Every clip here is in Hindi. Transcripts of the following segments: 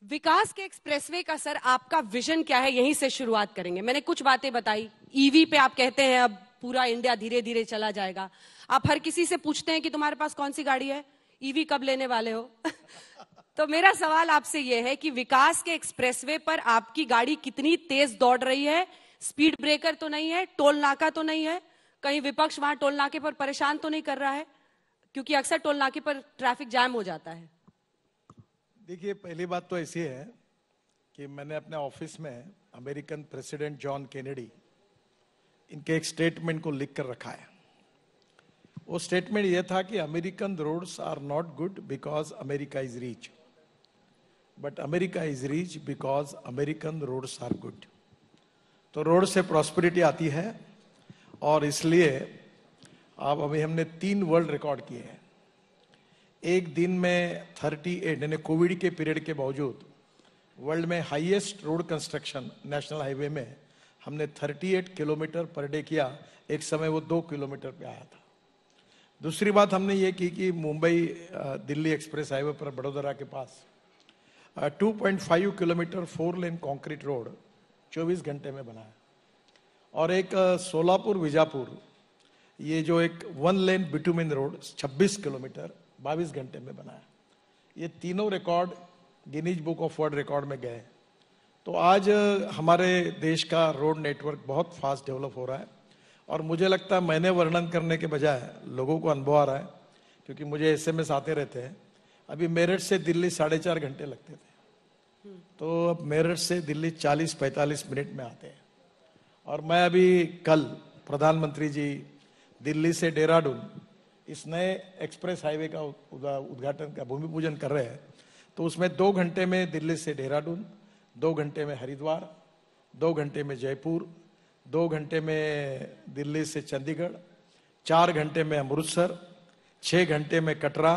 विकास के एक्सप्रेसवे का सर आपका विजन क्या है, यहीं से शुरुआत करेंगे। मैंने कुछ बातें बताई। ईवी पे आप कहते हैं अब पूरा इंडिया धीरे धीरे चला जाएगा। आप हर किसी से पूछते हैं कि तुम्हारे पास कौन सी गाड़ी है, ईवी कब लेने वाले हो? तो मेरा सवाल आपसे यह है कि विकास के एक्सप्रेसवे पर आपकी गाड़ी कितनी तेज दौड़ रही है? स्पीड ब्रेकर तो नहीं है, टोल नाका तो नहीं है, कहीं विपक्ष वहां टोल नाके पर परेशान तो नहीं कर रहा है? क्योंकि अक्सर टोल नाके पर ट्रैफिक जाम हो जाता है। देखिए, पहली बात तो ऐसी है कि मैंने अपने ऑफिस में अमेरिकन प्रेसिडेंट जॉन केनेडी इनके एक स्टेटमेंट को लिख कर रखा है। वो स्टेटमेंट ये था कि American roads are not good because America is rich, but America is rich because American roads are good. तो रोड से प्रॉस्पेरिटी आती है और इसलिए अब अभी हमने 3 वर्ल्ड रिकॉर्ड किए हैं। एक दिन में 38, यानी कोविड के पीरियड के बावजूद वर्ल्ड में highest road construction national highway में हमने 38 किलोमीटर पर डे किया। एक समय वो 2 किलोमीटर पे आया था। दूसरी बात हमने ये की कि मुंबई दिल्ली एक्सप्रेस हाईवे पर बड़ोदरा के पास 2.5 किलोमीटर 4 लेन कंक्रीट रोड 24 घंटे में बनाया। और एक सोलापुर विजापुर, ये जो एक 1 लेन बिटुमिन रोड 26 किलोमीटर 22 घंटे में बनाया। ये तीनों record Guinness book of world record में गए। तो आज हमारे देश का रोड नेटवर्क बहुत फास्ट डेवलप हो रहा है और मुझे लगता है मैंने वर्णन करने के बजाय लोगों को अनुभव आ रहा है, क्योंकि मुझे एसएमएस आते रहते हैं। अभी मेरठ से दिल्ली 4.5 घंटे लगते थे, तो अब मेरठ से दिल्ली 40-45 मिनट में आते हैं। और मैं अभी कल प्रधानमंत्री जी दिल्ली से देहरादून इस नए एक्सप्रेस हाईवे का उद्घाटन का भूमि पूजन कर रहे हैं। तो उसमें 2 घंटे में दिल्ली से देहरादून, 2 घंटे में हरिद्वार, 2 घंटे में जयपुर, 2 घंटे में दिल्ली से चंडीगढ़, 4 घंटे में अमृतसर, 6 घंटे में कटरा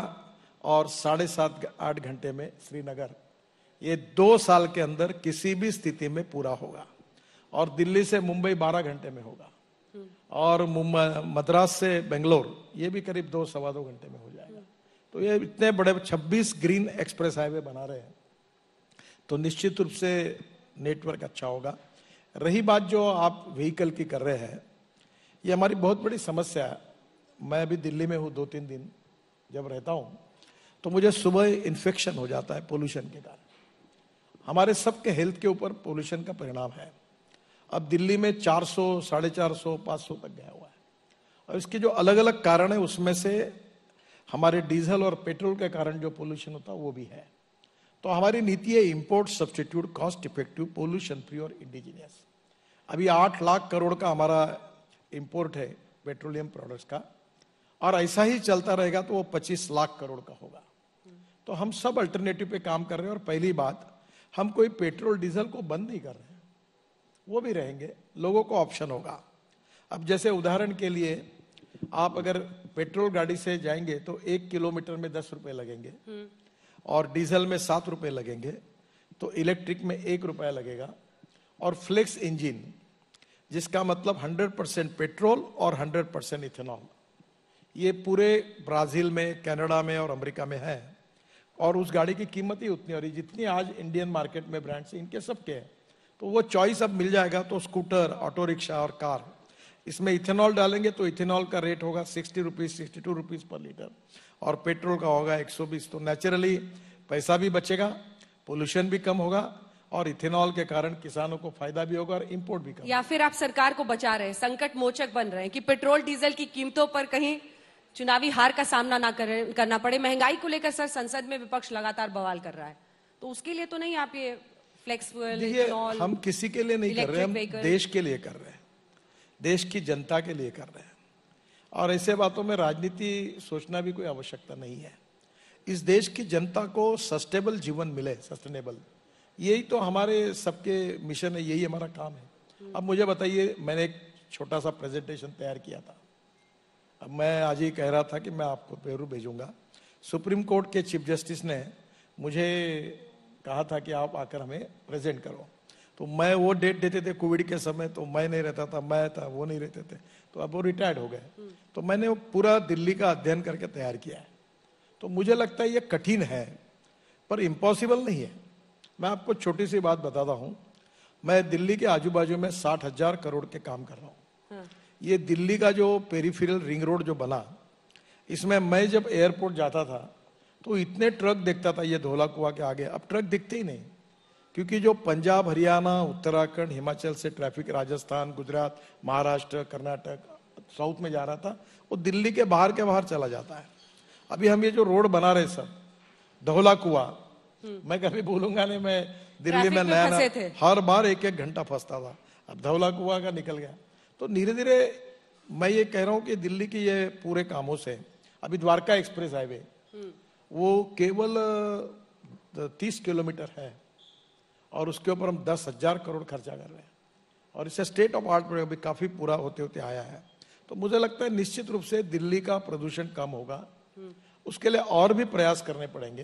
और 7.5-8 घंटे में श्रीनगर। ये 2 साल के अंदर किसी भी स्थिति में पूरा होगा। और दिल्ली से मुंबई 12 घंटे में होगा और मद्रास से बेंगलोर ये भी करीब 2-2.25 घंटे में हो जाएगा। तो ये इतने बड़े 26 ग्रीन एक्सप्रेस हाईवे बना रहे हैं, तो निश्चित रूप से नेटवर्क अच्छा होगा। रही बात जो आप व्हीकल की कर रहे हैं, ये हमारी बहुत बड़ी समस्या है। मैं अभी दिल्ली में हूँ 2-3 दिन जब रहता हूँ, तो मुझे सुबह इन्फेक्शन हो जाता है पोल्यूशन के कारण। हमारे सबके हेल्थ के ऊपर पोल्यूशन का परिणाम है। अब दिल्ली में 400, 450, 500 तक गया हुआ है। और इसके जो अलग अलग कारण है, उसमें से हमारे डीजल और पेट्रोल के कारण जो पोल्यूशन होता है वो भी है। तो हमारी नीति है import substitute cost effective pollution free और इंडिजिनियस। अभी 8 लाख करोड़ का हमारा इंपोर्ट है पेट्रोलियम प्रोडक्ट्स का, और ऐसा ही चलता रहेगा तो वो 25 लाख करोड़ का होगा। तो हम सब अल्टरनेटिव पे काम कर रहे हैं। और पहली बात, हम कोई पेट्रोल डीजल को बंद नहीं कर रहे हैं, वो भी रहेंगे, लोगों को ऑप्शन होगा। अब जैसे उदाहरण के लिए आप अगर पेट्रोल गाड़ी से जाएंगे तो 1 किलोमीटर में 10 रुपए लगेंगे और डीजल में 7 रुपए लगेंगे, तो इलेक्ट्रिक में 1 रुपया लगेगा। और फ्लेक्स इंजन, जिसका मतलब 100% पेट्रोल और 100% इथेनॉल, ये पूरे ब्राजील में, कनाडा में और अमेरिका में है। और उस गाड़ी की कीमत ही उतनी हो रही जितनी आज इंडियन मार्केट में ब्रांड्स इनके सबके हैं। तो वो चॉइस अब मिल जाएगा। तो स्कूटर, ऑटो रिक्शा और कार, इसमें इथेनॉल डालेंगे तो इथेनॉल का रेट होगा 60 रुपीज, 62 रुपीज पर लीटर, और पेट्रोल का होगा 120। तो नेचुरली पैसा भी बचेगा, पोल्यूशन भी कम होगा, और इथेनॉल के कारण किसानों को फायदा भी होगा और इंपोर्ट भी कम। या फिर आप सरकार को बचा रहे हैं, संकट मोचक बन रहे हैं कि पेट्रोल डीजल की कीमतों पर कहीं चुनावी हार का सामना ना करना पड़े। महंगाई को लेकर सर संसद में विपक्ष लगातार बवाल कर रहा है, तो उसके लिए तो नहीं आप ये फ्लेक्स फ्यूल, इथेनॉल? हम किसी के लिए नहीं कर रहे हैं, हम देश के लिए कर रहे हैं, देश की जनता के लिए कर रहे हैं। और ऐसे बातों में राजनीति सोचना भी कोई आवश्यकता नहीं है। इस देश की जनता को सस्टेनेबल जीवन मिले, सस्टेनेबल, यही तो हमारे सबके मिशन है, यही हमारा काम है। अब मुझे बताइए, मैंने एक छोटा सा प्रेजेंटेशन तैयार किया था। अब मैं आज ही कह रहा था कि मैं आपको पेरू भेजूंगा। सुप्रीम कोर्ट के चीफ जस्टिस ने मुझे कहा था कि आप आकर हमें प्रेजेंट करो। तो मैं वो डेट देते थे कोविड के समय, तो मैं नहीं रहता था, मैं था, वो नहीं रहते थे, तो अब वो रिटायर्ड हो गए। तो मैंने वो पूरा दिल्ली का अध्ययन करके तैयार किया है। तो मुझे लगता है ये कठिन है पर इम्पॉसिबल नहीं है। मैं आपको छोटी सी बात बताता हूं। मैं दिल्ली के आजू बाजू में 60,000 करोड़ के काम कर रहा हूं। हाँ। ये दिल्ली का जो पेरिफेरल रिंग रोड जो बना, इसमें मैं जब एयरपोर्ट जाता था तो इतने ट्रक देखता था ये धौला कुआं के आगे। अब ट्रक दिखते ही नहीं, क्योंकि जो पंजाब, हरियाणा, उत्तराखंड, हिमाचल से ट्रैफिक राजस्थान, गुजरात, महाराष्ट्र, कर्नाटक, साउथ में जा रहा था, वो दिल्ली के बाहर चला जाता है। अभी हम ये जो रोड बना रहे सब, धौला कुआं, मैं कभी भूलूंगा नहीं, मैं दिल्ली में नया हर बार 1-1 घंटा फंसता था। अब धौला कुआं का निकल गया। तो धीरे धीरे मैं ये कह रहा हूं कि दिल्ली के ये पूरे कामों से, अभी द्वारका एक्सप्रेस हाईवे वो केवल 30 किलोमीटर है और उसके ऊपर हम 10,000 करोड़ खर्चा कर रहे हैं, और इससे स्टेट ऑफ आर्ट में अभी काफी पूरा होते होते आया है। तो मुझे लगता है निश्चित रूप से दिल्ली का प्रदूषण कम होगा। उसके लिए और भी प्रयास करने पड़ेंगे।